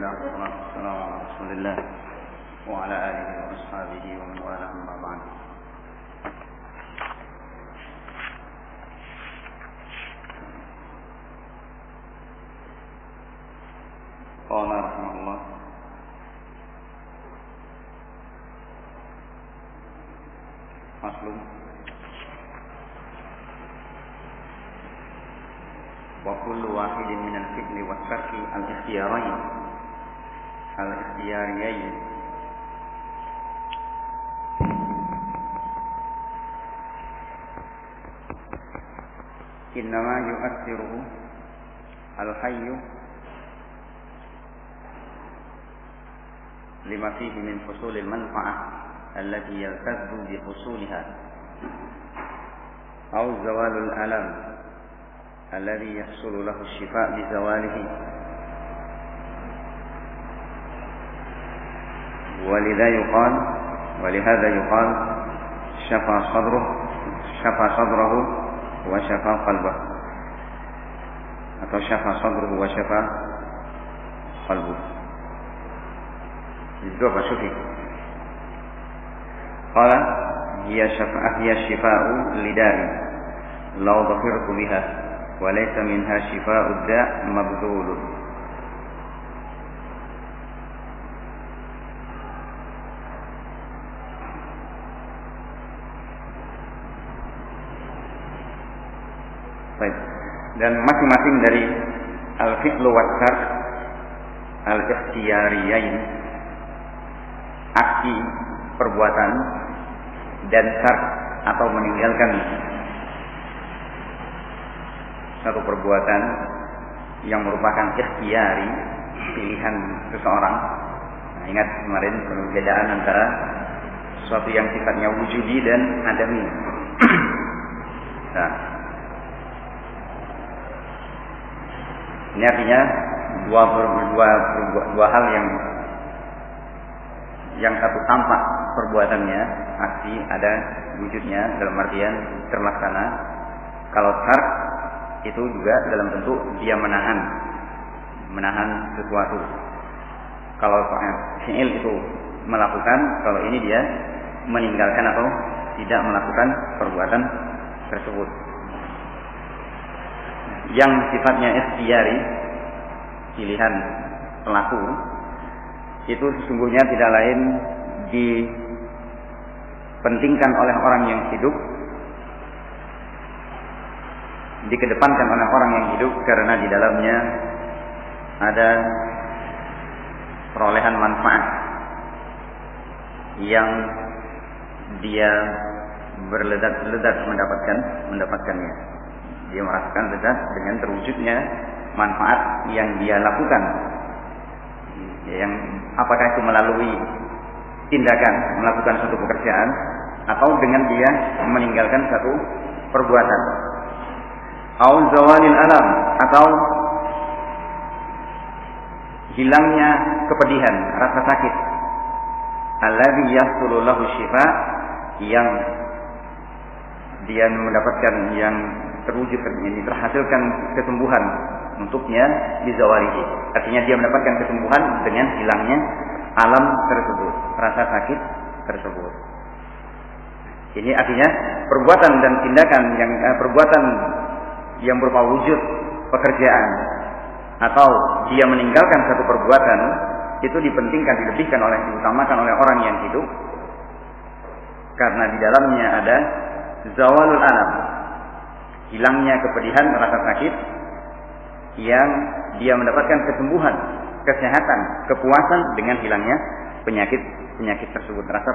Alhamdulillah, wassalatu wassalamu ala Rasulillah wa ala alihi wa ashabihi wa man wala amma ba'd. Qala rahimahullah Faslun wa kullu wahidin min al-fi'li wa tarki al-ikhtiyariyain innama yu'athiruhu al-hayyu lima fihi min husulil manfa'ah allati yaltazzu bi husuliha aw zawalul alam alladhi yahsulu lahu ash-shifa' bi zawalihi ولهذا يقال شفى صدره وشفى قلبه atau شفى صدره وشفى قلبه. Itu apa syufi? Qala hiya shifa'u lida'i law dhafirtu biha wa laysa minha shifa'u da' mabdhulun. Baik. Dan masing-masing dari al-fi'lu wa tark al-ikhtiyariyain, aksi perbuatan dan tark atau meninggalkan satu perbuatan yang merupakan ikhtiyari, pilihan seseorang. Nah, ingat kemarin perbedaan antara sesuatu yang sifatnya wujudi dan adami. Nah, ini artinya dua hal yang satu tampak perbuatannya, aksi ada wujudnya dalam artian terlaksana. Kalau tark itu juga dalam bentuk dia menahan sesuatu. Kalau fi'il itu melakukan, kalau ini dia meninggalkan atau tidak melakukan perbuatan tersebut. Yang sifatnya ikhtiyari, pilihan pelaku, itu sesungguhnya tidak lain dipentingkan oleh orang yang hidup, dikedepankan oleh orang yang hidup karena di dalamnya ada perolehan manfaat yang dia berledat-ledat mendapatkannya. Dia merasakan ledat dengan terwujudnya manfaat yang dia lakukan. Yang apakah itu melalui tindakan melakukan suatu pekerjaan atau dengan dia meninggalkan satu perbuatan. Au zawalil alam, atau hilangnya kepedihan, rasa sakit. Alladzi yahsulu lahu syifa, yang dia mendapatkan, yang terwujud, ini terhasilkan kesembuhan untuknya di zawalihi. Artinya dia mendapatkan kesembuhan dengan hilangnya alam tersebut, rasa sakit tersebut. Ini artinya perbuatan dan tindakan perbuatan yang berupa wujud pekerjaan atau dia meninggalkan satu perbuatan itu dipentingkan, diutamakan oleh orang yang hidup karena di dalamnya ada zawalul alam, hilangnya kepedihan, rasa sakit, yang dia mendapatkan kesembuhan, kesehatan, kepuasan dengan hilangnya penyakit tersebut, rasa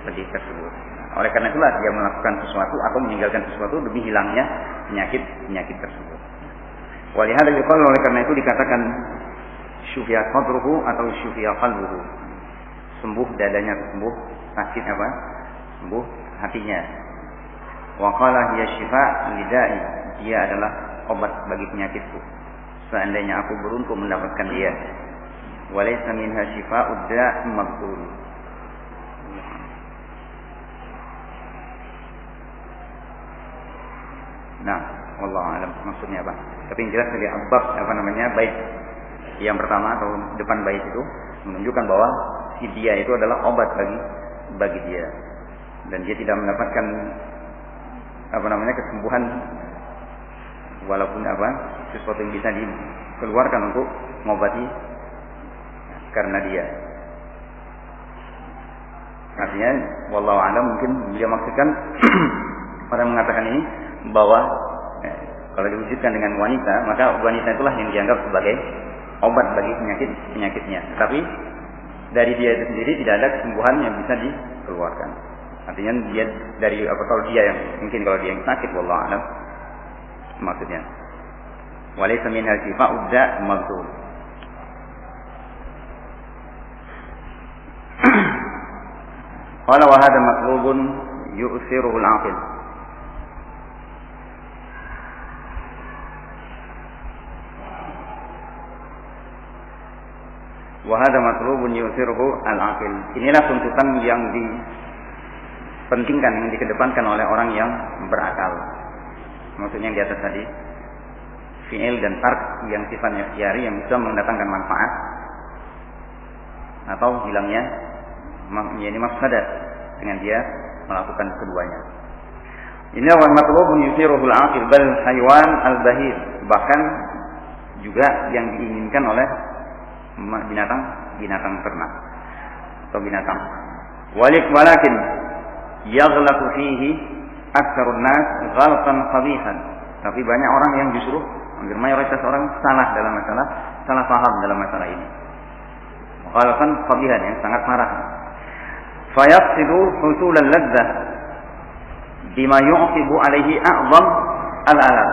pedih tersebut. Oleh karena itulah dia melakukan sesuatu atau meninggalkan sesuatu demi hilangnya penyakit tersebut. Walihada yuqal, oleh karena itu dikatakan syufiya qadruhu atau syufiya qalbuhu, sembuh dadanya, sembuh sakit apa? Sembuh hatinya. Wa qala hiya syifa lida'i, dia adalah obat bagi penyakitku. Seandainya aku beruntung mendapatkan dia. Walaysa minha syifa'ud da' mabtul. Nah, wallahu a'lam maksudnya apa. Tapi yang jelas dari bab bait yang pertama atau depan bait itu menunjukkan bahwa si dia itu adalah obat bagi dia, dan dia tidak mendapatkan kesembuhan walaupun sesuatu yang bisa dikeluarkan untuk mengobati karena dia. Artinya wallahu a'lam, mungkin dia maksudkan orang mengatakan ini bahwa kalau diwujudkan dengan wanita, maka wanita itulah yang dianggap sebagai obat bagi penyakitnya. Tapi dari dia itu sendiri tidak ada kesembuhan yang bisa dikeluarkan. Artinya dia dari kalau dia yang mungkin kalau dia yang sakit, wallahu a'lam maksudnya. Walaysa min al-shifa'u da' maghzul. Qala wa hadha matlubun yu'thiruhu al-'aqil. Wa hadha matlubun yu'thiruhu al-'aqil. Inilah tuntutan yang dipentingkan, yang dikedepankan oleh orang yang berakal. Maksudnya yang di atas tadi, fi'il dan tark yang sifatnya ikhtiyari yang bisa mendatangkan manfaat atau hilangnya mafsadat dengan dia melakukan keduanya. Ini wa matlubun yusiruhul aqil bal haywan al-bahir, bahkan juga yang diinginkan oleh binatang ternak atau binatang. Walakin yaghlaqu fihi aktsarun nas ghalatan qabihan. Tapi banyak orang yang justru hampir mayoritas orang salah paham dalam masalah ini. Ghalatan qabihan, yang sangat parah. Fayaqsidu husul al-ladzah bima yu'qibu alaihi a'zam al-alam.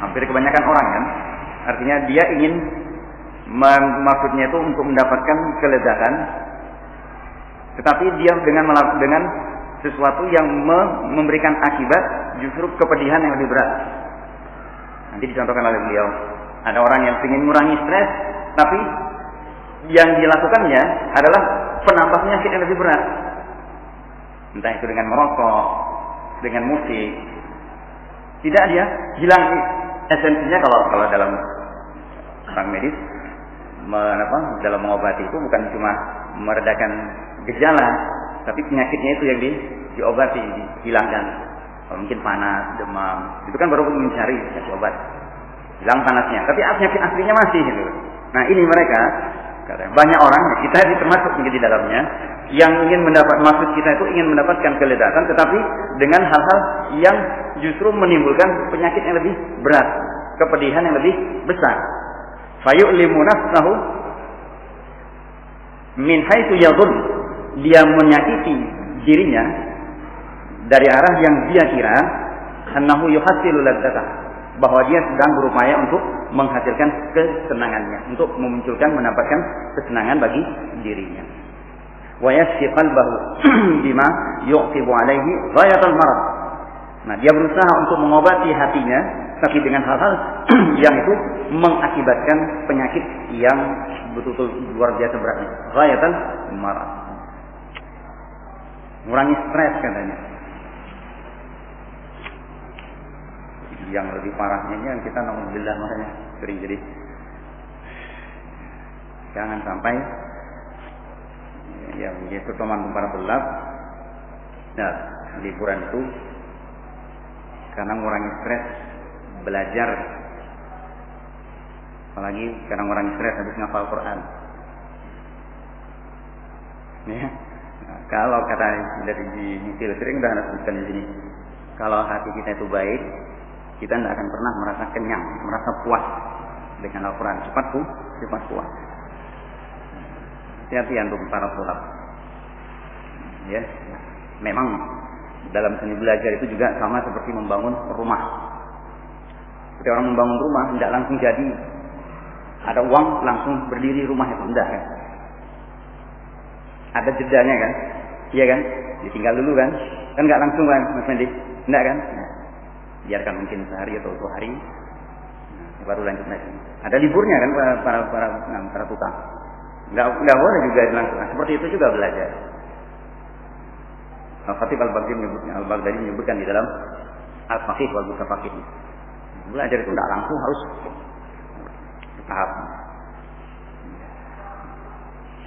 Hampir kebanyakan orang kan, artinya dia ingin maksudnya itu untuk mendapatkan kelezatan, tetapi dia dengan sesuatu yang memberikan akibat justru kepedihan yang lebih berat. Nanti dicontohkan oleh beliau, ada orang yang ingin mengurangi stres, tapi yang dilakukannya adalah penambah penyakit yang lebih berat. Entah itu dengan merokok, dengan musik. Tidak, dia hilang esensinya. Kalau dalam orang medis, dalam mengobati itu bukan cuma meredakan gejala, tapi penyakitnya itu yang diobati, dihilangkan. Kalau mungkin panas, demam, itu kan baru mencari obat, hilang panasnya. Tapi penyakit aslinya masih gitu. Nah ini mereka, banyak orang, kita termasuk di dalamnya, yang ingin maksud kita itu ingin mendapatkan kelezatan, tetapi dengan hal-hal yang justru menimbulkan penyakit yang lebih berat, kepedihan yang lebih besar. Fayu'limu nafsahu min haitsu yadhun, dia menyakiti dirinya dari arah yang dia kira annahu yuhassilu ladzatah, bahwa dia sedang berupaya untuk menghasilkan kesenangannya, untuk memunculkan, mendapatkan kesenangan bagi dirinya. Wa yashfi qalbahu bima yu'tibu alaihi ghayatal marad. Nah, dia berusaha untuk mengobati hatinya, tapi dengan hal-hal yang itu mengakibatkan penyakit yang betul-betul luar biasa beratnya. Ghayatal marad. Mengurangi stres katanya. Yang lebih parahnya ini yang kita naudzubillah makanya sering jadi jangan sampai yang menjadi teman para pelab. Nah, liburan itu karena mengurangi stres belajar, apalagi karena mengurangi stres habis ngafal Quran. Ya. Nah, kalau kata dari Misil sering udah sebutkan di sini, kalau hati kita itu baik, kita tidak akan pernah merasa kenyang, merasa puas dengan Al-Quran. Cepat puas. Hati-hati untuk para tulab. Ya, memang dalam seni belajar itu juga sama seperti membangun rumah. Seperti orang membangun rumah tidak langsung jadi, ada uang langsung berdiri rumah itu, tidak kan? Ada jedanya kan? Iya kan? Ditinggal dulu kan? Kan nggak langsung kan, Mas Fendi? Tidak kan? Nah, biarkan mungkin sehari atau 2 hari, baru lanjut lagi. Ada liburnya kan para tukang. Nggak boleh juga langsung. Nah, seperti itu juga belajar. Al-Khatib Al-Baghdadi menyebutkan di dalam Al-Faqih wal Mutafaqih. Belajar itu tidak langsung, harus bertahap.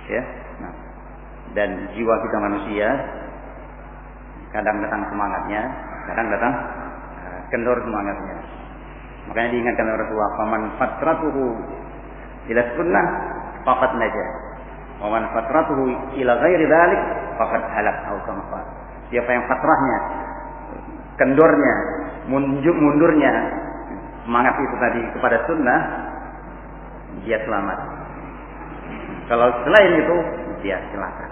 Ya. Nah, dan jiwa kita manusia kadang datang semangatnya, kadang datang kendor semangatnya. Makanya diingatkan oleh Rasulullah, "Faman fatratuhu ila sunnah faqad najah. Wa man fatratuhu ila ghairi dzalik faqad halak." Siapa yang fatrahnya, kendornya, mundurnya semangat itu tadi kepada sunnah, dia selamat. Kalau selain itu, dia celaka.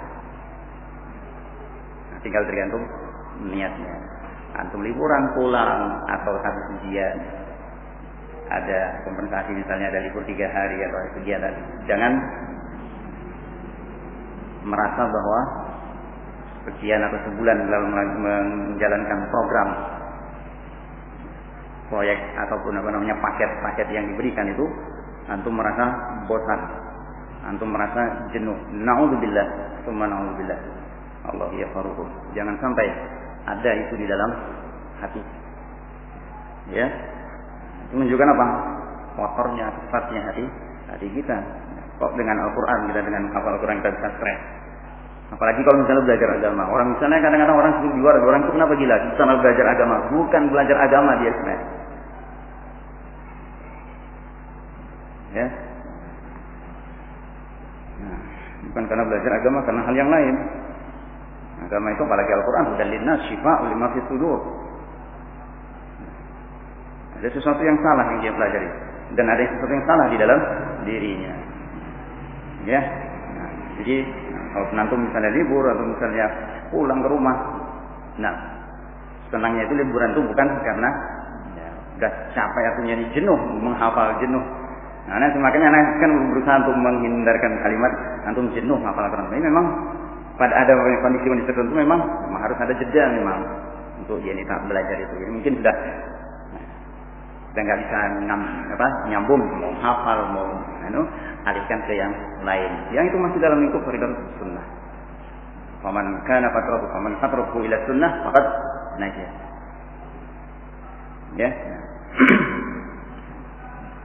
Nah, tinggal tergantung niatnya. Antum liburan pulang atau satu ujian, ada kompensasi misalnya ada libur 3 hari atau kegiatan. Jangan merasa bahwa sekian atau sebulan dalam menjalankan program, proyek ataupun paket-paket yang diberikan itu, antum merasa bosan, antum merasa jenuh. Na'udzubillah, tsumma na'udzubillah. Allah ya faruq. Jangan sampai ada itu di dalam hati. Ya. Itu menunjukkan apa? Kotornya, sifatnya hati kita. Kok dengan Al-Quran kita, dengan hafal Al-Quran kita bisa stres. Apalagi kalau misalnya belajar agama. Orang misalnya kadang-kadang orang di luar, orang itu kenapa gila? Kita belajar agama. Bukan belajar agama dia stres. Ya. Nah, bukan karena belajar agama, karena hal yang lain. Agama itu apalagi Al-Quran sudah linnas syifa'ul lima fis sudur. Ada sesuatu yang salah yang dia pelajari dan ada sesuatu yang salah di dalam dirinya. Ya. Nah, jadi kalau penantu misalnya libur atau misalnya pulang ke rumah, nah senangnya itu liburan itu bukan karena ya, udah capek atau jadi jenuh, menghafal jenuh. Nah, makanya anak kan berusaha untuk menghindarkan kalimat antum jenuh menghafal Al-Quran. Ini memang pada ada kondisi-kondisi tertentu memang harus ada jeda memang untuk dia tak belajar itu. Jadi mungkin sudah nggak bisa nyambung, mau hafal, mau alihkan ke yang lain. Yang itu masih dalam lingkup koridor sunnah. Faman kana fatrahu ila sunnah faqad najah. Ya.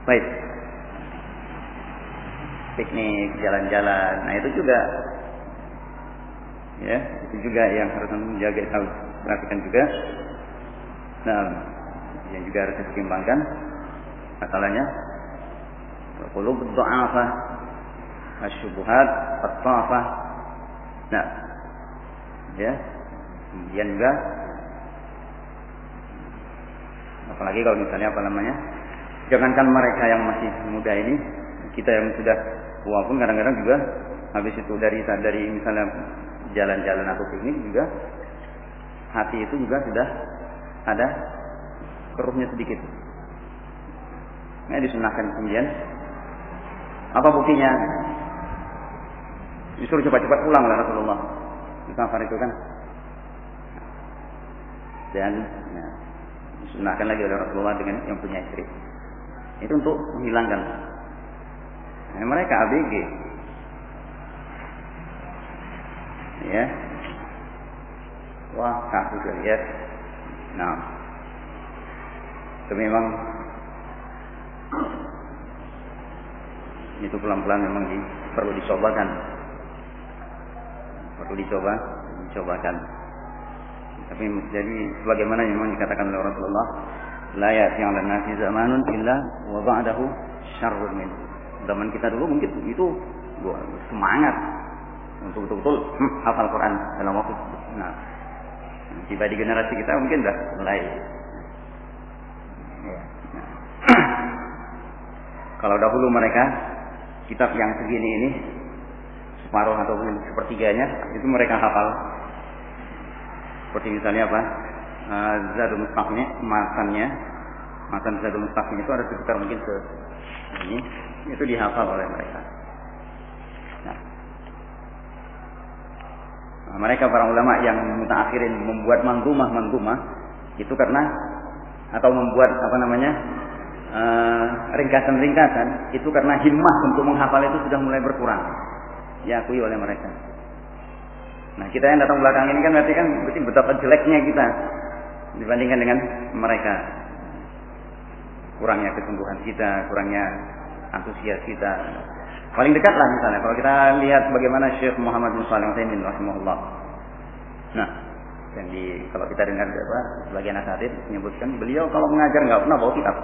Baik. Piknik, jalan-jalan. Nah, itu juga ya, itu juga yang harus menjaga, harus perhatikan juga. Nah, yang juga harus ditimbangkan masalahnya qulub dha'afah, asyubuhat, at-tafah. Nah, ya. Kemudian juga apalagi kalau misalnya jangankan mereka yang masih muda ini, kita yang sudah tua pun kadang-kadang juga habis itu dari misalnya jalan-jalan atau piknik juga hati itu juga sudah ada keruhnya sedikit. Nah, disunahkan kemudian apa buktinya? Disuruh cepat-cepat pulang oleh Rasulullah. Di safar itu kan. Dan disunahkan lagi oleh Rasulullah dengan yang punya istri. Itu untuk menghilangkan. Nah, mereka ABG. Ya. Wah, kasus lihat. Nah, itu memang itu pelan-pelan memang perlu dicobakan. Perlu dicobakan. Tapi jadi sebagaimana memang dikatakan oleh Rasulullah, la ya'ti 'alan nasi zamanun illa wa ba'dahu syarrun min. Zaman kita dulu mungkin itu semangat untuk betul-betul hafal Quran dalam waktu. Nah, tiba di generasi kita mungkin sudah mulai. Nah. Kalau dahulu mereka kitab yang segini ini separuh atau sepertiganya itu mereka hafal. Seperti misalnya apa? Zadul Mustaqim, matan Zadul Mustaqim itu ada sekitar mungkin ini itu dihafal oleh mereka. Nah, mereka para ulama yang mutaakhirin membuat manzumah itu karena atau membuat ringkasan-ringkasan itu karena himmah untuk menghafal itu sudah mulai berkurang. Diakui oleh mereka. Nah, kita yang datang belakang ini kan berarti betapa jeleknya kita dibandingkan dengan mereka. Kurangnya kesungguhan kita, kurangnya antusias kita. Paling dekat lah misalnya kalau kita lihat bagaimana Syekh Muhammad bin Shalih Al-Utsaimin rahimahullah. Nah, kalau kita dengar sebagian asatidz menyebutkan beliau kalau mengajar nggak pernah bawa kitab.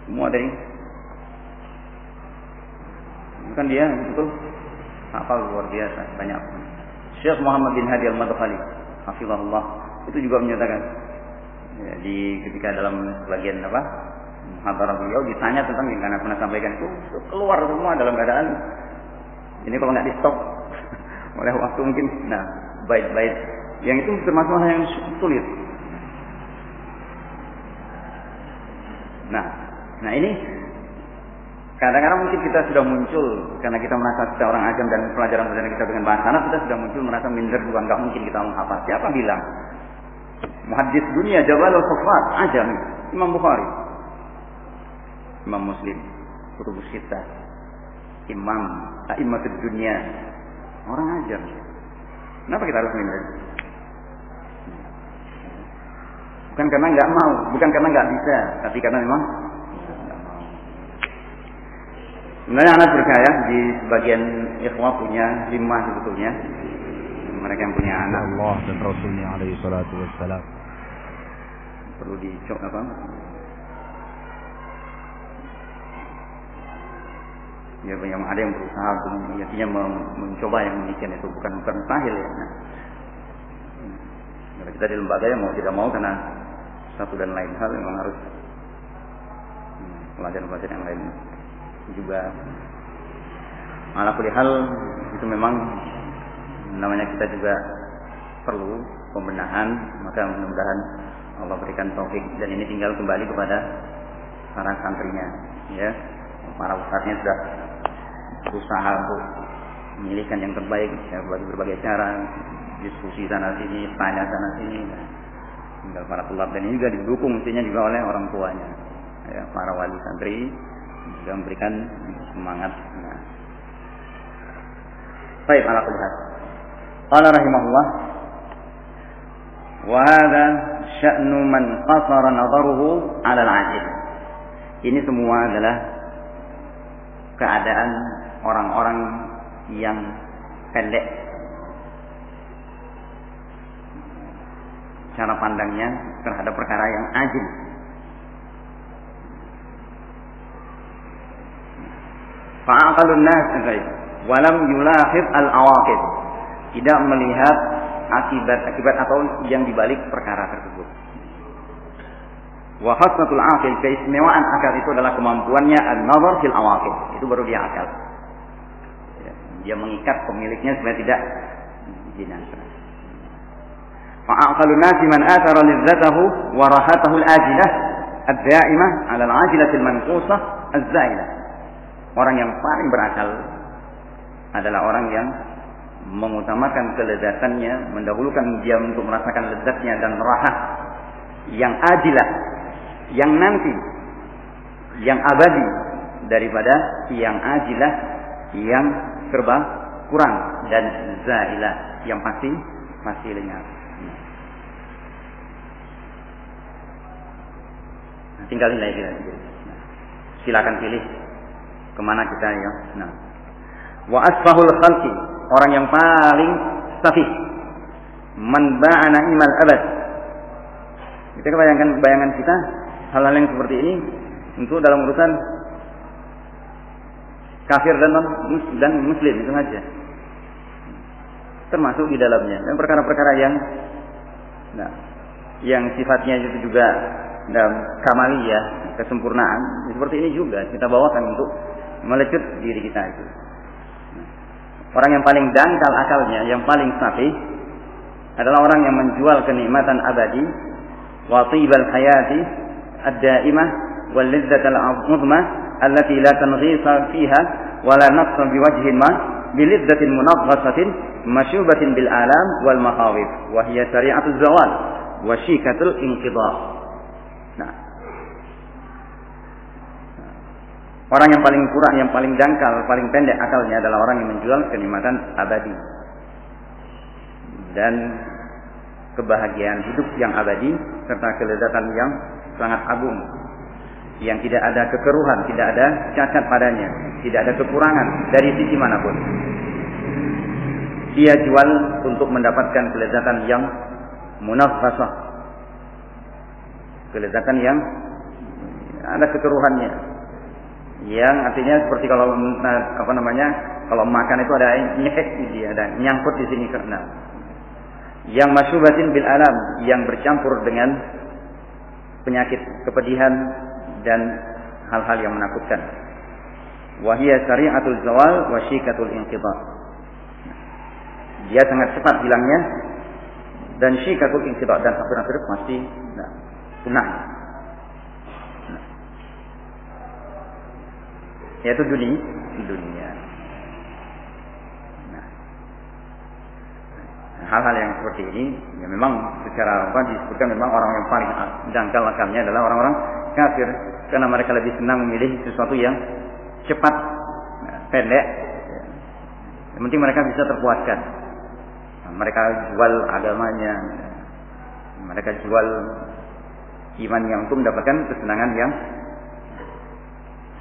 Semua dari kan dia betul hafal luar biasa banyak. Syekh Muhammad bin Hadi Al-Madkhali hafizahullah itu juga menyatakan ya, ketika dalam sebagian muhadarah beliau ditanya tentang yang anak pernah sampaikan itu keluar semua dalam keadaan ini kalau nggak di stop oleh waktu mungkin. Nah, bait-bait yang itu termasuk hal yang sulit. Nah ini kadang-kadang mungkin kita sudah muncul karena kita merasa kita orang ajam dan pelajaran-pelajaran kita dengan bahasa Arab kita sudah muncul merasa minder juga nggak mungkin kita menghafal. Siapa bilang? Muhaddits dunia Jabalul Huffaz ajam Imam Bukhari, Imam Muslim, Kutubus Sittah, Imam A'immatud Dunya, orang ajam. Kenapa kita harus minder? Bukan karena nggak mau, bukan karena nggak bisa, tapi karena memang nggak mau. Sebenarnya anak percaya di sebagian ikhwah punya himmah sebetulnya. Mereka yang punya anak Allah dan Rasulnya alaihi salatu wassalam perlu dicoba ya, yang ada yang berusaha artinya mencoba yang demikian itu bukan mustahil ya. Nah, kita di lembaga yang mau tidak mau karena satu dan lain hal memang harus pelajaran-pelajaran yang lain juga. Ala kulli hal itu memang namanya kita juga perlu pembenahan, maka mudah-mudahan Allah berikan taufik dan ini tinggal kembali kepada para santrinya ya. Para ustadznya sudah berusaha untuk memilihkan yang terbaik ya, berbagai cara diskusi sana sini, tanya sana sini. Nah, tinggal para tulab dan ini juga didukung mestinya juga oleh orang tuanya ya, para wali santri juga memberikan semangat. Nah. Baik, ala kulli hal. Qala rahimahullah wa hadha sya'nu man qasara nadharuhu 'ala al-'ajil. Ini semua adalah keadaan orang-orang yang pendek cara pandangnya terhadap perkara yang ajil. Fa'aqalun nas walam yulahid al-awaqib. Tidak melihat akibat-akibat atau yang dibalik perkara tersebut. Wa khassatul aqil, keistimewaan akal itu adalah kemampuannya an-nazar fil awaqib. Itu baru dia akal. Dia mengikat pemiliknya supaya tidak binasa. Fa'aqalun nasi man athara lizzatahu wa rahatahu al-ajilah ad-da'imah 'ala al-'ajilati al-manqusah az-zailah. Orang yang paling berakal adalah orang yang mengutamakan kelezatannya, mendahulukan dia untuk merasakan lezatnya dan rahat yang ajilah, yang nanti, yang abadi daripada yang ajilah, yang serba kurang dan zailah, yang pasti lenyap. Nah, tinggal nilai kita. Silakan pilih kemana kita ya. Nah, wa asfahul khalqi, orang yang paling safih, man ba'ana imal abad. Kita bayangan kita hal-hal yang seperti ini untuk dalam urusan kafir dan muslim itu saja, termasuk di dalamnya dan perkara-perkara yang sifatnya itu juga dalam kamaliyah, kesempurnaan seperti ini juga kita bawakan untuk melecut diri kita itu. Orang yang paling dangkal akalnya, yang paling safih adalah orang yang menjual kenikmatan abadi wa tibal hayati ad-daimah wal ladzzatal 'azmah allati la tanghisa fiha wa la naqsa biwajhin ma biliddatin munaghasatin masyubatin bil alam wal mahawif wa hiya syari'atuz zawal wa syikatul inqidha. Nah, orang yang paling kurang, yang paling dangkal, paling pendek akalnya adalah orang yang menjual kenikmatan abadi dan kebahagiaan hidup yang abadi serta kelezatan yang sangat agung yang tidak ada kekeruhan, tidak ada cacat padanya, tidak ada kekurangan dari sisi manapun. Dia jual untuk mendapatkan kelezatan yang munaffasah, kelezatan yang ada kekeruhannya, yang artinya seperti kalau kalau makan itu ada nyekek di dia, ada nyangkut di sini karena yang masyubatin bil alam, yang bercampur dengan penyakit, kepedihan dan hal-hal yang menakutkan. Wa hiya sari'atul zawal wa syikatul inqidha. Dia sangat cepat hilangnya dan syikatul inqidha, dan hampir-hampir pasti punah. Yaitu dunia. Hal-hal yang seperti ini ya memang secara disebutkan memang orang yang paling dangkal akalnya adalah orang-orang kafir, karena mereka lebih senang memilih sesuatu yang cepat, pendek. Yang penting mereka bisa terpuaskan. Mereka jual agamanya, mereka jual imannya untuk mendapatkan kesenangan yang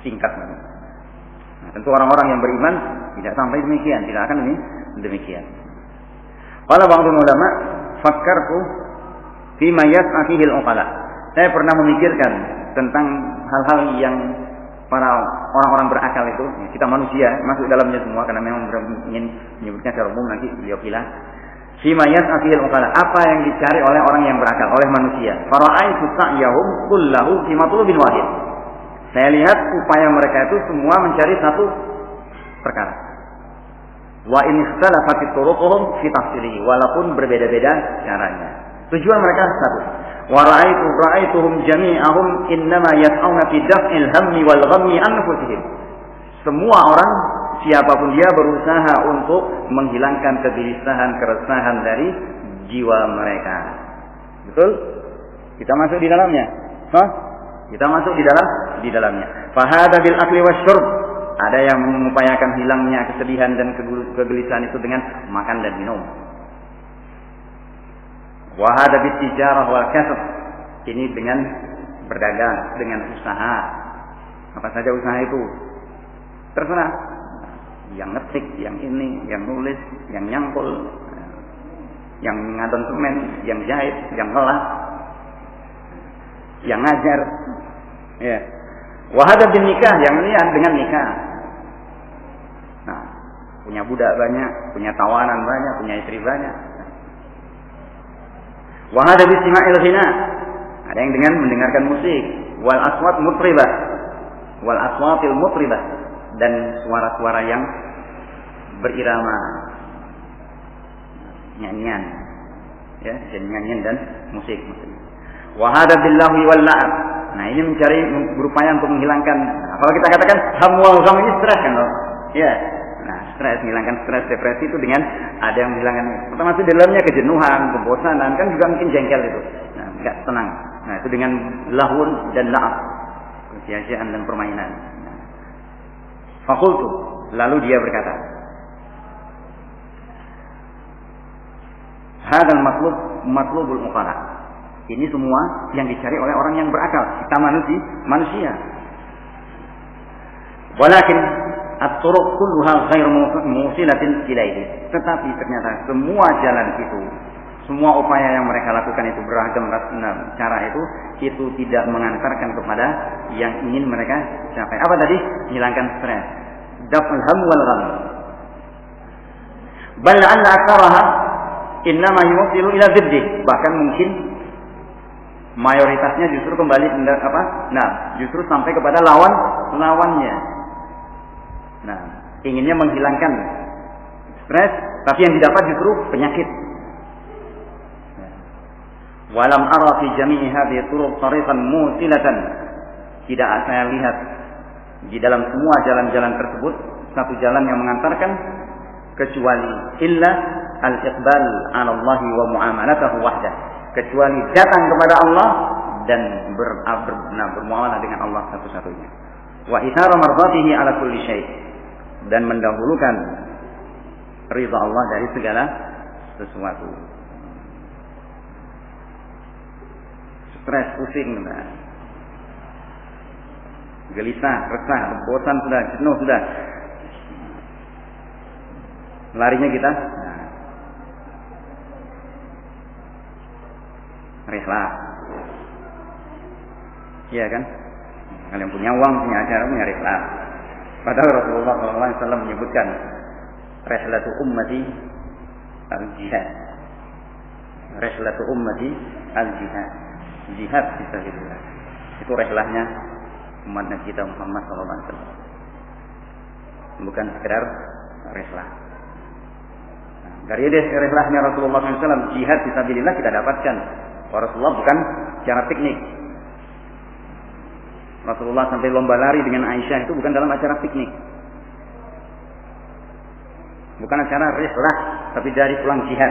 singkat. Tentu orang-orang yang beriman tidak sampai demikian, tidak akan demikian. Qala ba'dul ulama, fakkartu fi ma yas'afihi al-uqala. Saya pernah memikirkan tentang hal-hal yang para orang-orang berakal itu, kita manusia masuk dalamnya semua, karena memang ingin menyebutnya secara umum, nanti beliau pilih. Fi ma yas'afihi al-uqala, apa yang dicari oleh orang yang berakal, oleh manusia. Fara'aitu sa'yahum kullahu fi matlubin wahid. Saya lihat upaya mereka itu semua mencari satu perkara. Wa in ikhtalafat turuquhum fi tafsilihi, walaupun berbeda-beda caranya. Tujuan mereka satu. Wa ra'aituhum jami'ahum innama yas'auna fi daf'il hammi wal ghammi an nufusihim. Semua orang, siapapun dia, berusaha untuk menghilangkan kegelisahan, keresahan dari jiwa mereka. Betul? Kita masuk di dalamnya. Kita masuk di dalamnya. Fa hadza bil akli wasyurb. Ada yang mengupayakan hilangnya kesedihan dan kegelisahan itu dengan makan dan minum. Wa hadza bit tijarah wal kasb. Ini dengan berdagang, dengan usaha. Apa saja usaha itu? Terserah. Yang ngetik, yang ini, yang nulis, yang nyangkul, yang ngadon semen, yang jahit, yang ngelah, yang ngajar. Ya. Wa hadza bin nikah, yang ini dengan nikah. Nah, punya budak banyak, punya tawanan banyak, punya istri banyak. Wa hadza bi istima'il ghina. Ada yang dengan mendengarkan musik, wal aswat mutribah, wal aswatil mutribah, dan suara-suara yang berirama, nyanyian, ya, nyanyian dan musik. Wa hadza billahi wal la'ab. Nah, ini berupaya untuk menghilangkan. Kalau kita katakan hamwal gham, ini stres kan, loh. Ya. Nah, stres, menghilangkan stres, depresi itu dengan ada yang menghilangkan. Pertama itu dalamnya kejenuhan, kebosanan, kan juga mungkin jengkel itu. Nah, enggak tenang. Nah, itu dengan lahun dan la'ab, sia-siaan dan permainan. Nah. Fakultu, lalu dia berkata, hadal matlubul uqala. Ini semua yang dicari oleh orang yang berakal. Kita manusia. Walakin at-turuq kulluha ghairu musilatin ilaihi. Tetapi ternyata semua jalan itu, semua upaya yang mereka lakukan itu, beragam cara itu tidak mengantarkan kepada yang ingin mereka capai. Apa tadi? Hilangkan stres. Daf'ul ham wal gham. Bal anna aktsaraha innama yusilu ila ziddih. Bahkan mungkin mayoritasnya justru kembali justru sampai kepada lawannya. Nah, inginnya menghilangkan stres, tapi yang didapat justru penyakit. Walam ara fi jami'i hadhihi turuq tariqan musilatan. Tidak saya lihat di dalam semua jalan-jalan tersebut satu jalan yang mengantarkan kecuali illa al-iqbal 'ala Allah wa mu'amalatuhu wahdah. Kecuali datang kepada Allah dan bermuamalah dengan Allah satu-satunya. Wa ithara mardatihi ala kulli syai', dan mendahulukan ridha Allah dari segala sesuatu. Stres, pusing, gelisah, resah, bosan sudah, jenuh sudah. Larinya kita rihlah. Iya kan? Kalian punya uang, punya acara, punya rihlah. Padahal Rasulullah SAW menyebutkan rihlatu ummati al-jihad. Rihlatu ummati al-jihad. Jihad fisabilillah. Itu rihlahnya umat Nabi kita Muhammad SAW. Bukan sekedar rihlah. Dari rihlahnya Rasulullah SAW, jihad fisabilillah kita dapatkan. Rasulullah bukan secara piknik. Rasulullah sampai lomba lari dengan Aisyah itu bukan dalam acara piknik. Bukan acara rihlah, tapi dari pulang jihad.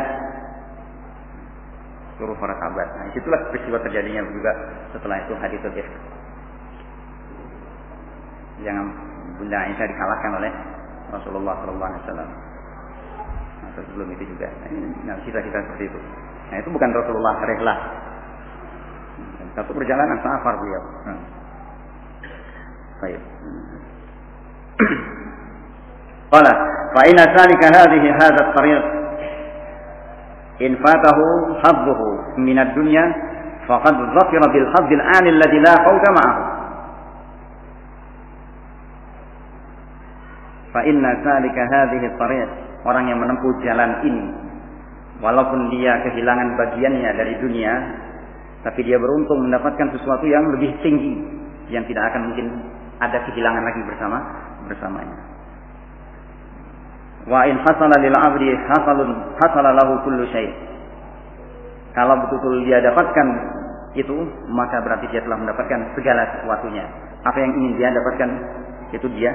Seluruh para sahabat. Nah, itulah peristiwa terjadinya juga setelah itu haditsul ifk. Yang Bunda Aisyah dikalahkan oleh Rasulullah SAW. Nah, sebelum itu juga. Nah, kita seperti itu. Nah, itu bukan Rasulullah rihlah. Satu perjalanan safar beliau. Baik. Qala fa inna salika hadha at-tariq in fatahu hadduhu min ad-dunya faqad dhafira bil hadd al-an alladhi la fawta ma'ahu. Fa inna salika hadhihi at-tariq, orang yang menempuh jalan ini walaupun dia kehilangan bagiannya dari dunia, tapi dia beruntung mendapatkan sesuatu yang lebih tinggi yang tidak akan mungkin ada kehilangan lagi bersamanya. Wa in hasala lil 'abdi hasala lahu kullu syai'. Kalau betul-betul dia dapatkan itu, maka berarti dia telah mendapatkan segala sesuatunya. Apa yang ingin dia dapatkan itu dia.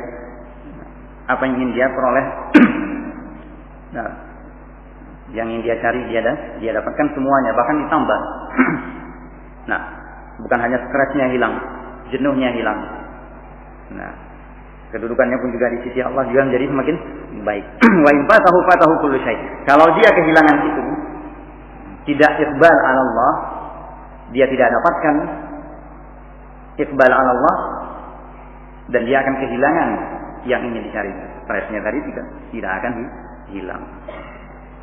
Apa yang ingin dia peroleh nah, yang ingin dia cari dia dapatkan semuanya, bahkan ditambah. Nah, bukan hanya stresnya hilang, jenuhnya hilang. Nah, kedudukannya pun juga di sisi Allah juga menjadi semakin baik. Wa in fatahu kullu syai'. Kalau dia kehilangan itu, tidak iqbal 'ala Allah, dia tidak dapatkan iqbal 'ala Allah, dan dia akan kehilangan yang ingin dicari. Stresnya tadi tidak akan hilang.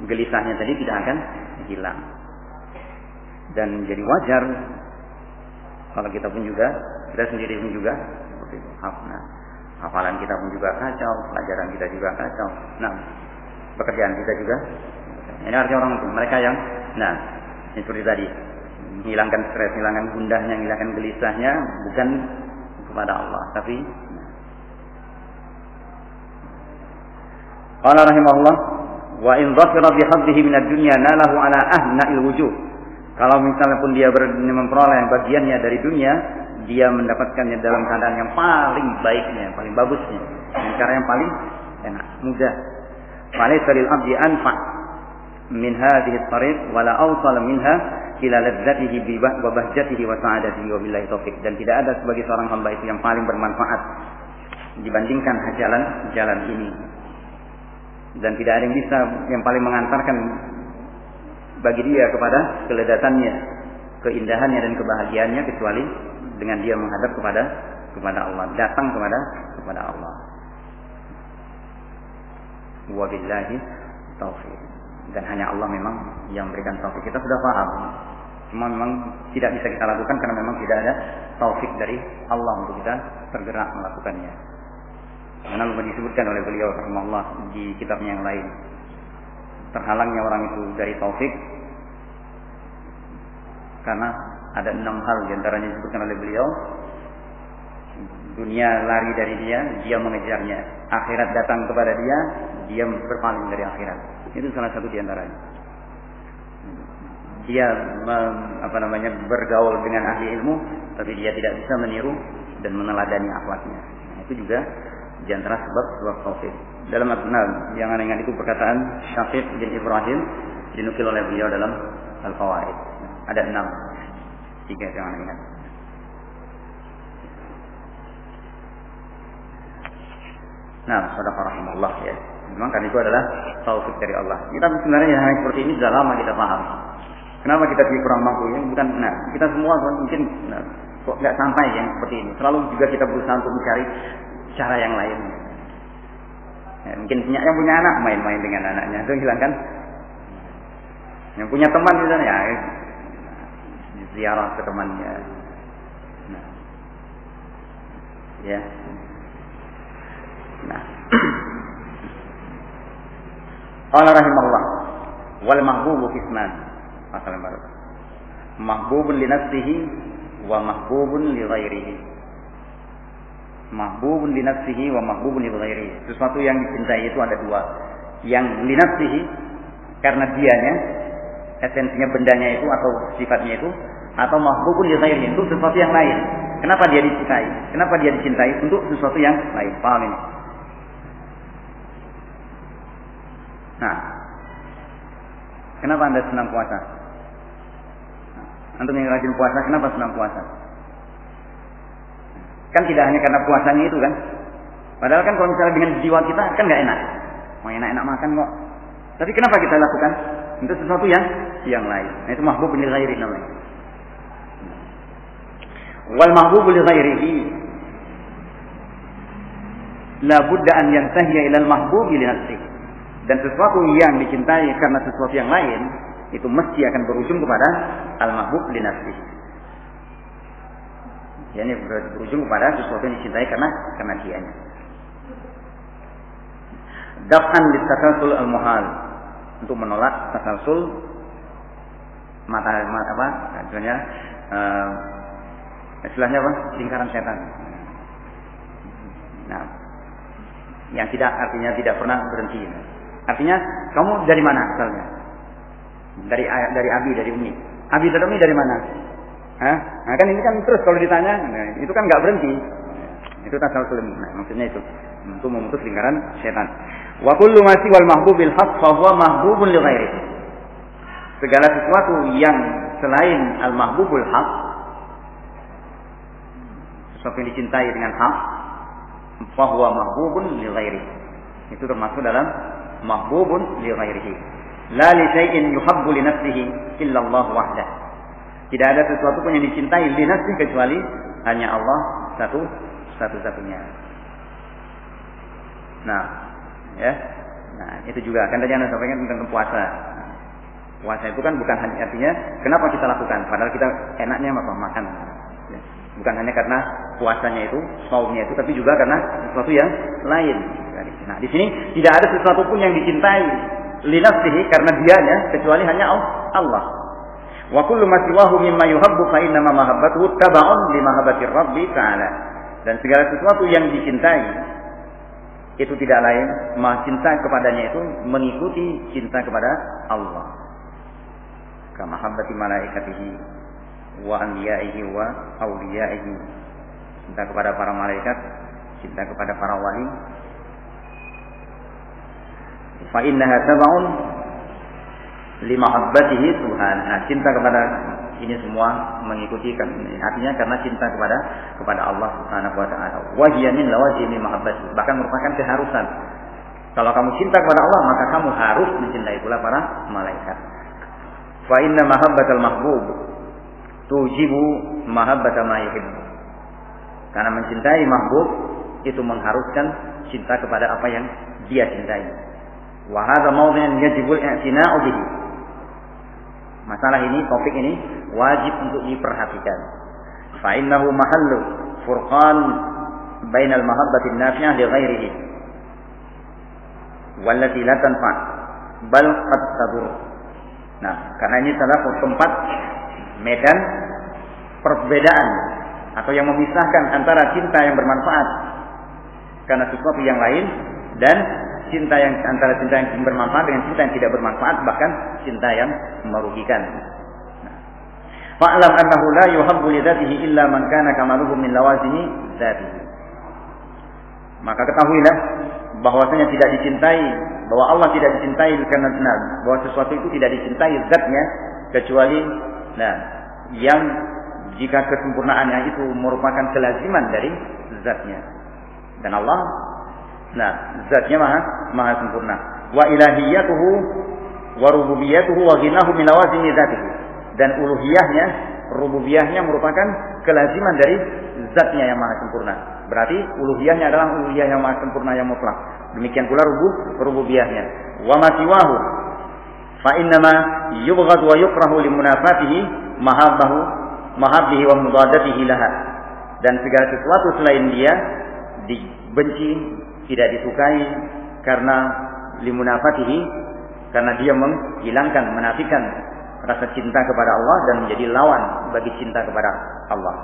Gelisahnya tadi tidak akan hilang. Dan jadi wajar kalau kita sendiri pun juga seperti itu. Nah, hafalan kita pun juga kacau, pelajaran kita juga kacau. Nah, pekerjaan kita juga. Ini artinya orang itu, mereka yang, seperti tadi, menghilangkan stres, menghilangkan gundahnya, menghilangkan gelisahnya, bukan kepada Allah, tapi qala rahimahullah, wa in dhafira bi haddihi min ad-dunya nalahu ala ahna'il wujuh. Kalau misalnya pun dia memperoleh bagiannya dari dunia, dia mendapatkannya dalam keadaan yang paling baiknya, paling bagusnya, dengan cara yang paling enak, mudah. Falaysa lil 'abdi anfa' min hadhihi at-tariq wa la awsala minha ila ladzatihi wa bahjatihi wa sa'adatihi wa billahi taufiq. Dan tidak ada sebagai seorang hamba itu yang paling bermanfaat dibandingkan jalan ini. Dan tidak ada yang bisa yang paling mengantarkan bagi dia kepada keledatannya, keindahannya dan kebahagiaannya kecuali dengan dia menghadap kepada Allah, datang kepada Allah. Wabillahi taufiq. Dan hanya Allah memang yang memberikan taufik. Kita sudah paham. Cuma memang tidak bisa kita lakukan karena memang tidak ada taufik dari Allah untuk kita tergerak melakukannya. Karena disebutkan oleh beliau rahimahullah di kitabnya yang lain. Terhalangnya orang itu dari taufik karena ada 6 hal diantaranya disebutkan oleh beliau. Dunia lari dari dia mengejarnya. Akhirat datang kepada dia berpaling dari akhirat. Itu salah satu diantaranya. Dia bergaul dengan ahli ilmu, tapi dia tidak bisa meniru dan meneladani akhlaknya. Nah, itu juga diantara sebab taufik. Dalam Al-Quran yang ringan itu perkataan Syafiq bin Ibrahim dinukil oleh beliau dalam Al-Qawaid. Ada 6, 3 yang ringan. Nah, sadaqah rahimahullah ya. Memang kan itu adalah taufik dari Allah. Kita sebenarnya hal seperti ini sudah lama kita paham. Kenapa kita kurang mampu ya? Bukan, kita semua mungkin Kok nggak sampai yang seperti ini? Selalu juga kita berusaha untuk mencari cara yang lain. Ya, mungkin yang punya anak main-main dengan anaknya, itu hilangkan. Yang punya teman misalnya, ya, ziarah ke temannya. Nah, ya. Nah, qala rahimahullah wal mahbubu qisman. Masalah baru. Mahbubun li nafsihi wa mahbubun li ghairihi. Mahbubun li nafsihi wa mahbubun li ghairihi. Sesuatu yang dicintai itu ada dua. Yang li nafsihi karena dianya, esensinya bendanya itu atau sifatnya itu, atau mahbubun li ghairihi itu sesuatu yang lain. Kenapa dia dicintai? Kenapa dia dicintai untuk sesuatu yang lain? Paham ini? Nah, kenapa Anda senang puasa? Antum yang rajin puasa, kenapa senang puasa? Kan tidak hanya karena puasanya itu kan. Padahal kan kalau misalnya dengan jiwa kita kan nggak enak. Mau enak-enak makan kok. Tapi kenapa kita lakukan? Untuk sesuatu yang lain. Nah, itu mahbub li ghairi namanya. Wal mahbub li ghairihi la budda an yantahiya ila al mahbub li nafsihi. Dan sesuatu yang dicintai karena sesuatu yang lain itu mesti akan berujung kepada al-mahbub li nafsihi. Yani berujung kepada sesuatu yang dicintai karena dianya. Daf'an litasalsul al-muhal, untuk menolak tasalsul mata apa? Istilahnya istilahnya apa? Lingkaran setan. Nah, yang tidak artinya tidak pernah berhenti. Artinya kamu dari mana asalnya? Dari abi, dari umi. Abi dan umi dari mana? Hah? Nah kan ini kan terus kalau ditanya, nah, itu kan nggak berhenti. Itu tasalsul. Nah, maksudnya itu untuk memutus lingkaran setan. Wa kullu ma siwal mahbubil haqq fa huwa mahbubun li ghairi. Segala sesuatu yang selain al-mahbubul haqq, sesuatu yang dicintai dengan hak, fa huwa mahbubun li ghairi. Itu termasuk dalam mahbubun li ghairihi. La li syai'in yuhabbu li nafsihi illa Allah wahdah. Tidak ada sesuatu pun yang dicintai li nafsihi kecuali hanya Allah satu-satunya. Nah, ya. Nah, itu juga kan tadi Anda sampaikan tentang puasa. Puasa itu kan bukan hanya artinya kenapa kita lakukan, padahal kita enaknya makan. Ya. Bukan hanya karena puasanya itu, saumnya itu, tapi juga karena sesuatu yang lain. Nah, di sini tidak ada sesuatu pun yang dicintai li nafsihi karena dianya kecuali hanya Allah. Wa kullu ma siwahu mimma yuhabbu fa inna ma mahabbatuhu tab'un li mahabbati Rabbi ta'ala. Dan segala sesuatu yang dicintai itu tidak lain, cinta kepadanya itu mengikuti cinta kepada Allah. Kama mahabbati malaikatihi wa anbiya'ihi wa awliya'ihi. Cinta kepada para malaikat, cinta kepada para wali. Fa innaha tab'un li mahabbatihi subhanahu. Nah, cinta kepada ini semua mengikuti kan, artinya karena cinta kepada Allah Subhanahu wa taala. Wa hiya min lawazimi mahabbati, bahkan merupakan keharusan. Kalau kamu cinta kepada Allah, maka kamu harus mencintai pula para malaikat. Fa inna mahabbatal mahbub tujibu mahabbata ma yuhibbu. Karena mencintai mahbub itu mengharuskan cinta kepada apa yang dia cintai. Wa hadza mawdhi'un yajibul i'tina'u bihi. Masalah ini, topik ini wajib untuk diperhatikan. Fa innahu mahallu furqan bainal mahabbati an-nafi'ah li ghairihi wallati la tanfa' bal qad tadur. Nah, karena ini adalah tempat medan perbedaan atau yang memisahkan antara cinta yang bermanfaat karena sesuatu yang lain dan cinta yang antara cinta yang bermanfaat dengan cinta yang tidak bermanfaat, bahkan cinta yang merugikan. Fa'lam annahu la yuhabbu li dzatihi illa man kana kamaluhu min lawazimi dzatihi. Maka ketahuilah bahwasanya tidak dicintai, bahwa Allah tidak dicintai karena benar, bahwa sesuatu itu tidak dicintai zatnya kecuali yang jika kesempurnaannya itu merupakan kelaziman dari zatnya. Dan Allah zatnya maha sempurna. Wa ilahiyatuhu wa rububiyatuhu wa ghinahu min lawazimi dzatihi. Dan uluhiyahnya, rububiyahnya merupakan kelaziman dari zatnya yang maha sempurna. Berarti uluhiyahnya adalah uluhiyah yang maha sempurna yang mutlak. Demikian pula rububiyahnya. Wa ma siwahu fa innama yubghad wa yukrahu limunafatihi mahabbihi wa mudadatihi laha. Dan segala sesuatu selain dia dibenci, tidak disukai karena limunafatihi, karena dia menghilangkan, menafikan rasa cinta kepada Allah dan menjadi lawan bagi cinta kepada Allah.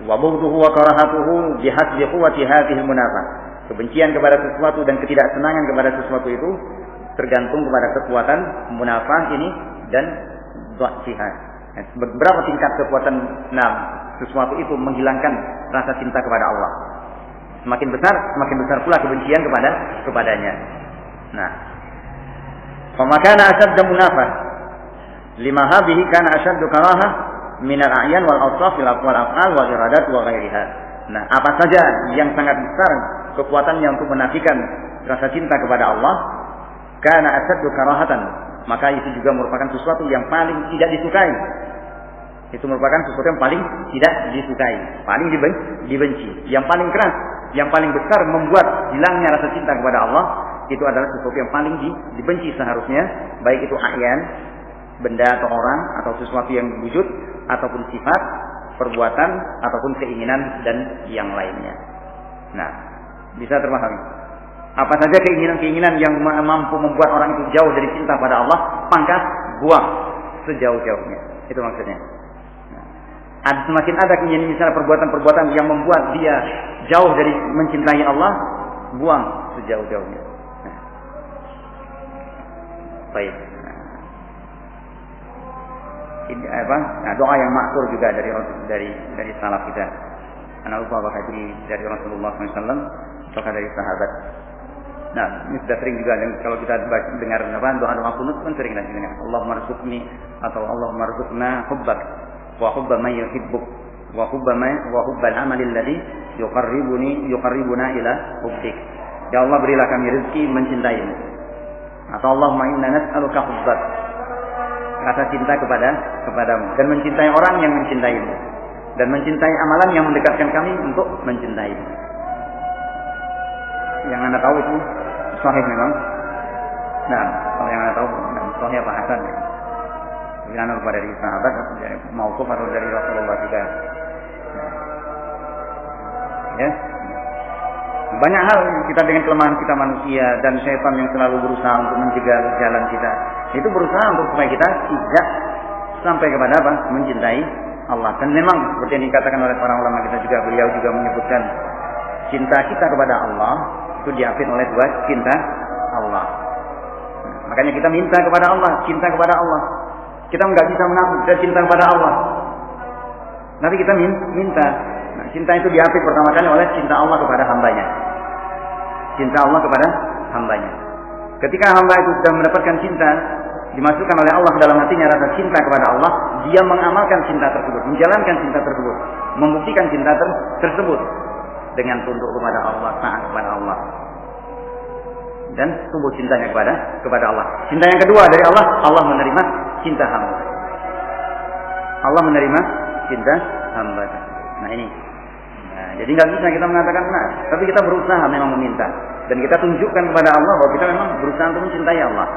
Wa bughduhu wa karahatuhu bihasbi quwwati hadhihi munafah. Kebencian kepada sesuatu dan ketidaksenangan kepada sesuatu itu tergantung kepada kekuatan munafah ini dan dha'fiha. Berapa tingkat kekuatan sesuatu itu menghilangkan rasa cinta kepada Allah. Semakin besar pula kebencian kepadanya. Nah, famakana ashadda munafah lima hadhihi kana ashaddu karahah min al-a'yan wal awsaf wal af'al wal iradat wa ghairiha. Nah, apa saja yang sangat besar kekuatannya untuk menafikan rasa cinta kepada Allah, kana ashaddu karahatan, maka itu juga merupakan sesuatu yang paling tidak disukai. Itu merupakan sesuatu yang paling tidak disukai, paling dibenci. Yang paling keras, yang paling besar membuat hilangnya rasa cinta kepada Allah, itu adalah sesuatu yang paling dibenci seharusnya, baik itu a'yan, benda atau orang, atau sesuatu yang wujud, ataupun sifat, perbuatan, ataupun keinginan dan yang lainnya. Nah, bisa terpahami. Apa saja keinginan-keinginan yang mampu membuat orang itu jauh dari cinta pada Allah, pangkas, buang sejauh-jauhnya. Itu maksudnya. Semakin ada keinginan, misalnya perbuatan-perbuatan yang membuat dia jauh dari mencintai Allah, buang sejauh-jauhnya. Baik. Ini apa? Nah, doa yang maksur juga dari salaf kita. Ana lupa apakah itu dari Rasulullah SAW atau dari sahabat. Nah, ini sudah sering juga kalau kita dengar doa-doa kunut kan sering kita dengar. Allahumma rzuqni atau Allahumma rzuqna hubbak wa hubba man yuhibbuk wa hubbal amali alladhi yuqarribuna ila hubbik. Ya Allah, berilah kami rezeki mencintaimu. Atau Allahumma inna nas'aluka hubbak, rasa cinta kepadamu, dan mencintai orang yang mencintaimu, dan mencintai amalan yang mendekatkan kami untuk mencintaimu. Yang Anda tahu itu sahih memang. Nah, kalau yang Anda tahu sahih apa hasan ya? Anda lupa dari sahabat atau dari mauquf atau dari Rasulullah juga. Ya. Banyak hal kita dengan kelemahan kita manusia dan syaitan yang selalu berusaha untuk menjegal jalan kita. Itu berusaha untuk supaya kita tidak sampai kepada apa? Mencintai Allah. Dan memang seperti yang dikatakan oleh para ulama kita juga, beliau juga menyebutkan cinta kita kepada Allah itu diapit oleh dua cinta Allah. Makanya kita minta kepada Allah, cinta kepada Allah. Kita nggak bisa mengaku kita cinta kepada Allah. Nanti kita minta. Nah, cinta itu diapit pertama kali oleh cinta Allah kepada hambanya. Cinta Allah kepada hambanya. Ketika hamba itu sudah mendapatkan cinta, dimasukkan oleh Allah dalam hatinya rasa cinta kepada Allah, dia mengamalkan cinta tersebut, menjalankan cinta tersebut, membuktikan cinta tersebut dengan tunduk kepada Allah, taat kepada Allah, dan tumbuh cintanya kepada Allah. Cinta yang kedua dari Allah, Allah menerima cinta hamba. Allah menerima cinta hamba. Nah ini. Nah, jadi nggak bisa kita mengatakan tapi kita berusaha memang meminta, dan kita tunjukkan kepada Allah bahwa kita memang berusaha untuk mencintai Allah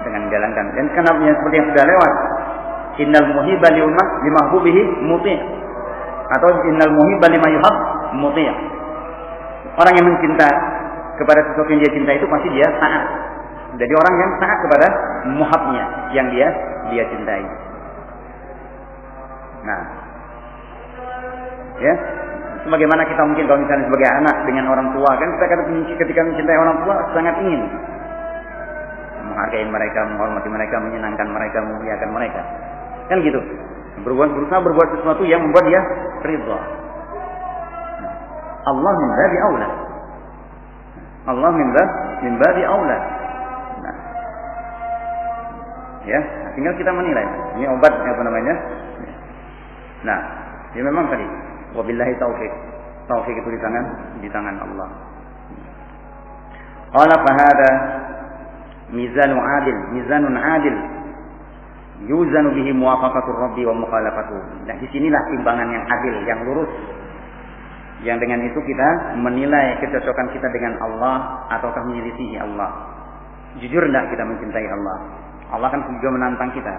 dengan menjalankan. Dan kenapa seperti yang sudah lewat, innal muhibba limahbubihi muti', atau innal muhibba lima yuhab muti'. Orang yang mencinta kepada sesuatu yang dia cinta itu pasti dia taat. Jadi orang yang taat kepada muhabnya yang dia cintai. Nah, ya, sebagaimana kita mungkin kalau misalnya sebagai anak dengan orang tua kan ketika mencintai orang tua sangat ingin menghargai mereka, menghormati mereka, menyenangkan mereka, memuliakan mereka, kan gitu. Berusaha berbuat sesuatu yang membuat dia ridha. Allah min babi aula. Allah min babi aula. Nah, ya, tinggal kita menilai. Ini obat apa namanya? Nah, ya memang tadi. Wabillahi taufik. Taufik itu di tangan Allah. Qala fa hada mizanun adil Yuzanu bihi muwafaqatur rabbi wa mukhalafatuhu. Nah, disinilah timbangan yang adil, yang lurus. Yang dengan itu kita menilai kecocokan kita dengan Allah ataukah menyelisihi Allah. Jujur tidak kita mencintai Allah? Allah kan juga menantang kita.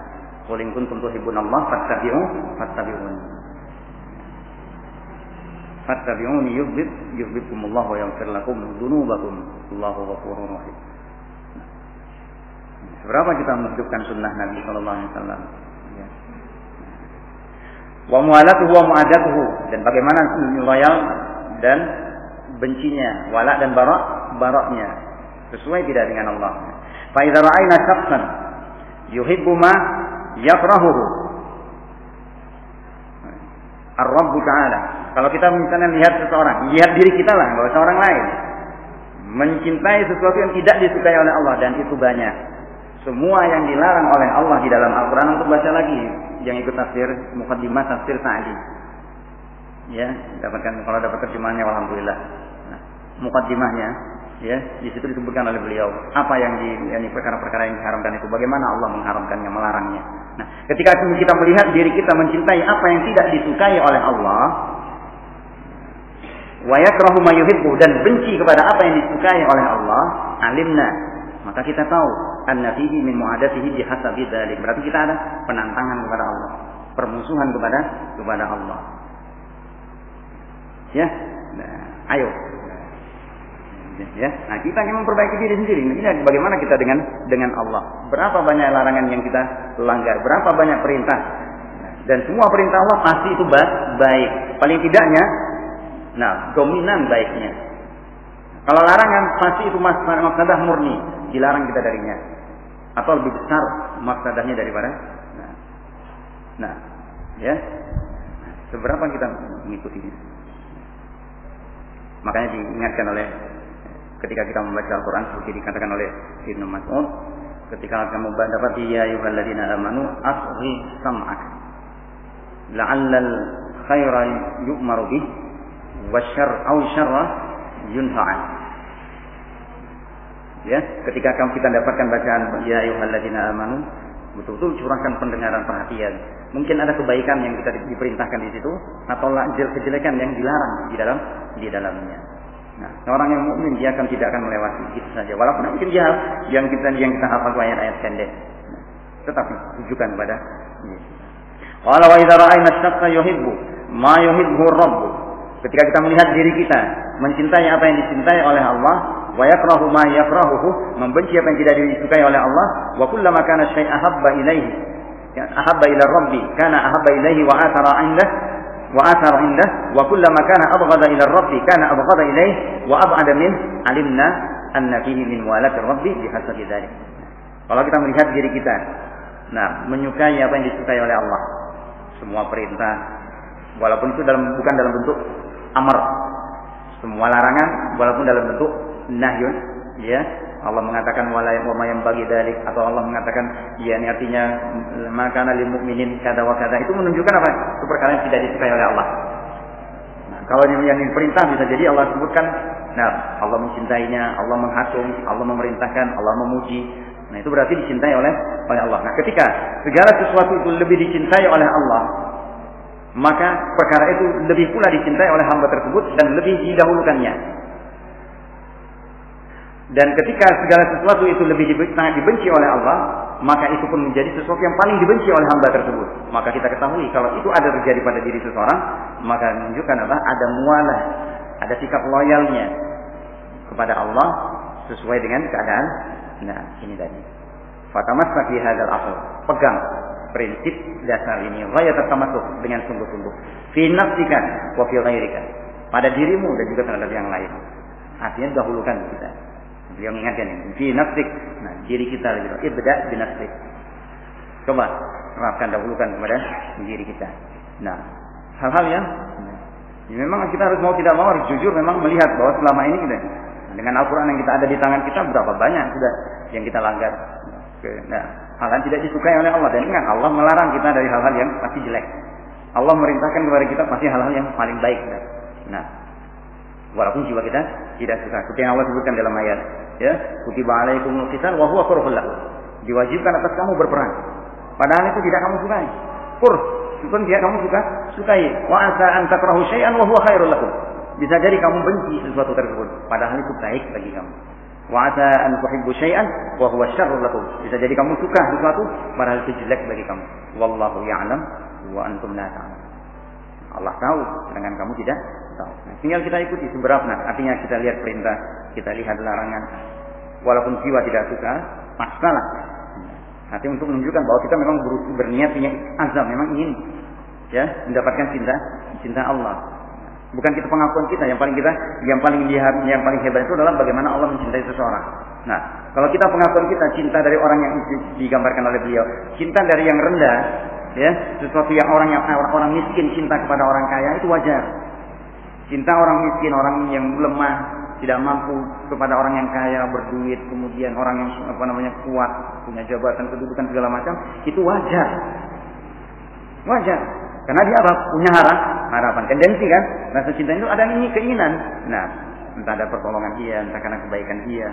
Qul in kuntum tuhibbunallah fattabi'uni. Fattabi'uni yuhibbukumullah wa yaghfir lakum dzunubakum. Allahu ghafurur rahim. Seberapa kita menghidupkan sunnah Nabi sallallahu alaihi wasallam? Ya. Wa mu'alatuhu wa mu'adatuhu, dan bagaimana loyal dan bencinya, wala dan baraknya sesuai tidak dengan Allah. Fa idza ra'ayna syakhsan yuhibbu ma yakrahuhu Ar-Rabb Ta'ala. Kalau kita misalnya lihat seseorang, lihat diri kita lah, enggak usah orang lain, mencintai sesuatu yang tidak disukai oleh Allah, dan itu banyak. Semua yang dilarang oleh Allah di dalam Al-Quran, untuk baca lagi yang ikut tafsir Muqaddimah Tafsir Sa'di. Ya, dapatkan, kalau dapat terjemahannya alhamdulillah. Nah, Muqaddimahnya, ya, di situ disebutkan oleh beliau apa yang perkara-perkara yang diharamkan itu, bagaimana Allah mengharamkannya, melarangnya. Nah, ketika kita melihat diri kita mencintai apa yang tidak disukai oleh Allah, wa yakrahu ma yuhibbu, dan benci kepada apa yang disukai oleh Allah, alimna, maka kita tahu anna fihi min mu'adatihi bihasabi dzalik. Berarti kita ada penantangan kepada Allah, permusuhan kepada Allah. Ya. Nah, ayo. Ya. Nah, kita ingin memperbaiki diri sendiri. Ini bagaimana kita dengan Allah. Berapa banyak larangan yang kita langgar, berapa banyak perintah. Dan semua perintah Allah pasti itu baik. Paling tidaknya dominan baiknya. Kalau larangan pasti itu mafsadah murni, dilarang kita darinya. Atau lebih besar mafsadahnya daripada. Ya. Seberapa kita mengikutinya? Makanya diingatkan oleh ketika kita membaca Al-Quran, seperti dikatakan oleh Ibnu Mas'ud, ketika kamu mendapati ya ayyuhalladzina amanu asghi sam'ak la'allal khaira yu'maru bih wasyarr aw syarra yunha'an. Ya, ketika kita dapatkan bacaan ya ayyuhalladzina amanu, betul-betul curahkan pendengaran perhatian. Mungkin ada kebaikan yang kita diperintahkan di situ, atau kejelekan yang dilarang di dalamnya. Nah, orang yang mukmin dia tidak akan melewati itu saja. Walaupun mungkin dia yang kita hafal ayat-ayat pendek, tetapi tujukan kepada ini. Wala wa idza ra'ayna asy-syakhsa yuhibbu ma yuhibbu ar-rabb. Ketika kita melihat diri kita mencintai apa yang dicintai oleh Allah, wa yakrahu ma yakrahuhu, membenci apa yang tidak disukai oleh Allah, wa kullama kana syai'an ahabba ilaihi, ahabba ila rabbi kana ahabba ilaihi wa athara indah wa kullama kana abghada ila rabbi kana abghada ilaihi wa ab'ada min alimna anna fihi min walati rabbi bihasabi dzalik. Kalau kita melihat diri kita menyukai apa yang disukai oleh Allah, semua perintah walaupun itu bukan dalam bentuk amar, semua larangan walaupun dalam bentuk nahyun, ya, Allah mengatakan wala yang bagi dalik, atau Allah mengatakan ya, ini artinya maka lil mukminin kada wa kada, itu menunjukkan apa? Itu perkara yang tidak disukai oleh Allah. Nah, kalau yang perintah bisa jadi Allah sebutkan, Allah mencintainya, Allah menghatung, Allah memerintahkan, Allah memuji. Nah, itu berarti dicintai oleh Allah. Nah, ketika segala sesuatu itu lebih dicintai oleh Allah, maka perkara itu lebih pula dicintai oleh hamba tersebut dan lebih didahulukannya. Dan ketika segala sesuatu itu lebih sangat dibenci oleh Allah, maka itu pun menjadi sesuatu yang paling dibenci oleh hamba tersebut. Maka kita ketahui kalau itu ada terjadi pada diri seseorang, maka menunjukkan ada mualah, ada sikap loyalnya kepada Allah sesuai dengan keadaan. Nah, ini tadi. Fatamassak bi hadzal asl. Pegang prinsip dasar ini, ghayat tamassuk, dengan sungguh-sungguh. Fi nafsika wa fi ghairika. Pada dirimu dan juga terhadap yang lain. Artinya dahulukan kita. Beliau mengingatkan ini. Fi nafsik. Nah, diri kita lebih. Ibda bi nafsik. Coba terapkan, dahulukan kepada diri kita. Nah, hal-hal yang memang kita harus mau tidak mau harus jujur memang melihat bahwa selama ini kita dengan Al-Quran yang kita ada di tangan kita, berapa banyak sudah yang kita langgar. Nah, hal yang tidak disukai oleh Allah. Dan ingat, Allah melarang kita dari hal-hal yang pasti jelek. Allah merintahkan kepada kita pasti hal-hal yang paling baik. Nah, walaupun jiwa kita tidak suka. Seperti yang Allah sebutkan dalam ayat, ya, kutiba alaikumul qital wa huwa kurhul lakum. Diwajibkan atas kamu berperang. Padahal itu tidak kamu sukai. Meskipun tidak kamu sukai. Wa asa an takrahu syai'an wa huwa khairul lakum. Bisa jadi kamu benci sesuatu tersebut, padahal itu baik bagi kamu. Wa asa an tuhibbu syai'an wa huwa syarrul lakum. Bisa jadi kamu suka sesuatu, padahal itu jelek bagi kamu. Wallahu ya'lam wa antum la ta'lamun. Allah tahu, sedangkan kamu tidak tahu. Nah, tinggal kita ikuti seberapa. Artinya kita lihat perintah, kita lihat larangan. Walaupun jiwa tidak suka, paksalah. Artinya untuk menunjukkan bahwa kita memang berniat punya azam, memang ingin mendapatkan cinta Allah. Bukan kita pengakuan kita, yang paling hebat itu adalah bagaimana Allah mencintai seseorang. Nah, kalau kita pengakuan kita cinta dari orang yang digambarkan oleh beliau, cinta dari yang rendah, sesuatu yang orang miskin cinta kepada orang kaya itu wajar. Cinta orang miskin, orang yang lemah, tidak mampu kepada orang yang kaya, berduit, kemudian orang yang kuat, punya jabatan, kedudukan segala macam, itu wajar. Wajar. Karena dia punya harapan, tendensi kan. Rasa cinta itu ada keinginan. Nah, entah ada pertolongan dia, entah karena kebaikan dia.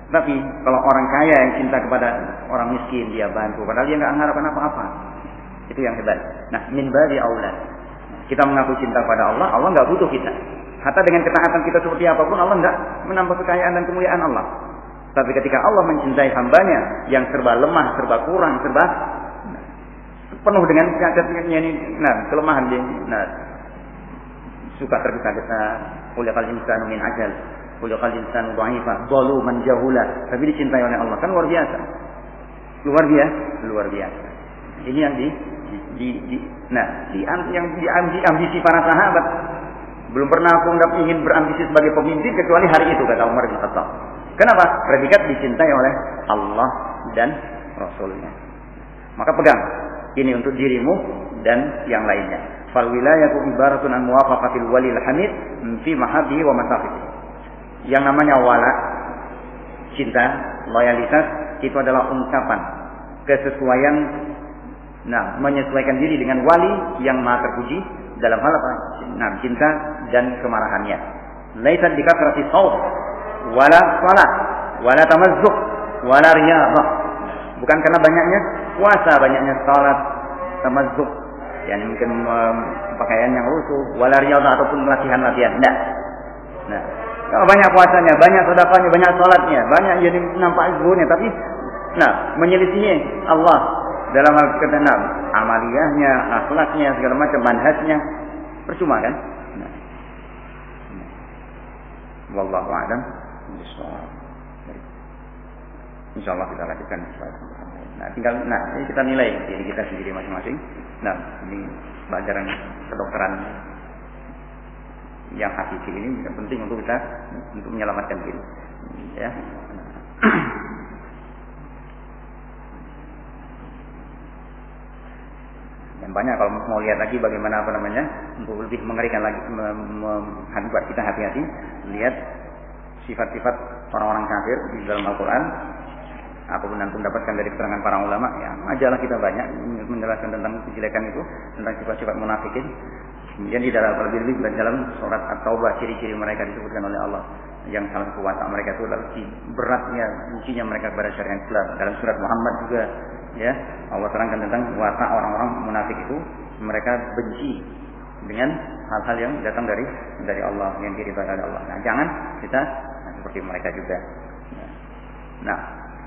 Tapi kalau orang kaya yang cinta kepada orang miskin, dia bantu, padahal dia nggak mengharapkan apa-apa. Itu yang hebat. Nah, min babi aula. Kita mengaku cinta pada Allah, Allah nggak butuh kita. Hatta dengan ketaatan kita seperti apapun, Allah nggak menambah kekayaan dan kemuliaan Allah. Tapi ketika Allah mencintai hambanya yang serba lemah, serba kurang, serba penuh dengan kecacatnya ini, kelemahan dia, suka tergesa-gesa, khuliqal insanu min ajal, khuliqal insanu dha'ifa, zaluman jahula, tapi dicintai oleh Allah, kan luar biasa. Luar biasa. Ini yang diambisi para sahabat. Belum pernah aku ingin berambisi sebagai pemimpin kecuali hari itu, kata Umar bin Khattab. Kenapa? Predikat dicintai oleh Allah dan Rasulnya. Maka pegang. Ini untuk dirimu dan yang lainnya. Fal wilayatu ibaratun an muwafaqatil walil hamid fi mahabbihi wa masafihi. Yang namanya wala, cinta, loyalitas, itu adalah ungkapan kesesuaian, menyesuaikan diri dengan wali yang maha terpuji dalam hal apa? Cinta dan kemarahannya. Laisat bi kasrati shaut wala salat wala tamazzuk wala riyadhah. Bukan karena banyaknya puasa, banyaknya salat, tamazzuk, yang mungkin pakaian yang lusuh, wala riyadhah ataupun latihan-latihan. Enggak. Nah, kalau banyak puasanya, banyak sedekahnya, banyak salatnya, banyak jadi nampak zuhurnya, tapi menyelisihi Allah dalam hal ketenang, amaliyahnya, akhlaknya, segala macam, manhajnya, percuma kan? Wallahu a'lam bishawab. Insyaallah kita lanjutkan. Tinggal ini kita nilai diri kita sendiri masing-masing. Ini pelajaran kedokteran yang hakiki ini penting untuk kita menyelamatkan diri. Ya. Dan banyak kalau mau lihat lagi bagaimana untuk lebih mengerikan lagi, buat kita hati-hati lihat sifat-sifat orang-orang kafir di dalam Al-Quran. Apapun yang dapatkan dari keterangan para ulama, majalah kita banyak menjelaskan tentang kejelekan itu, tentang sifat-sifat munafikin. Kemudian di dalam lebih dalam surat At-Taubah, ciri-ciri mereka disebutkan oleh Allah. Yang salah satu watak mereka itu adalah beratnya ujinya mereka kepada syariat Islam. Dalam surat Muhammad juga, Allah terangkan tentang watak orang-orang munafik itu, mereka benci dengan hal-hal yang datang dari Allah, yang diridhai oleh Allah. Jangan kita seperti mereka juga.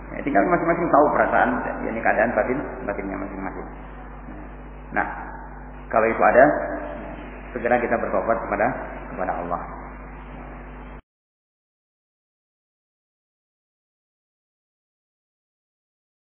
Tinggal masing-masing tahu perasaan, ini keadaan batinnya masing-masing. Kalau itu ada, segera kita bertobat kepada Allah.